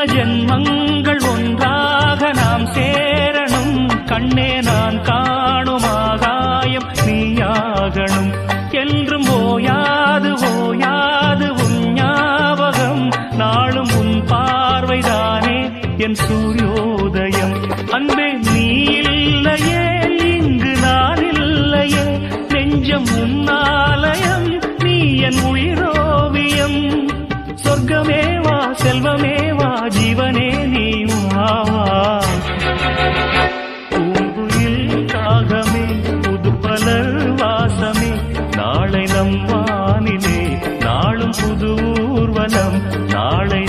ஜென்மங்கள் ஒன்றாக நாம் சேரணும். கண்ணே நான் காணும் ஆகாயம் நீயாகணும். என்றும் ஓயாது ஓயாது உன் ஞாபகம். நாளும் உன் பார்வைதானே என் சூரியோதயம். அன்பே நீ இல்லையே இங்கு நான் இல்லையே. நெஞ்சம் உன்னாலயம் நீ என் உயிரோவியம். சொர்க்கமேவா செல்வமேவா ஜீவனே நீ வா. பூங்குயில் காகமே புதுப்பலர் வாசமே. நாளை நம் வானிலே நாளும் புது ஊர்வலம். நாளை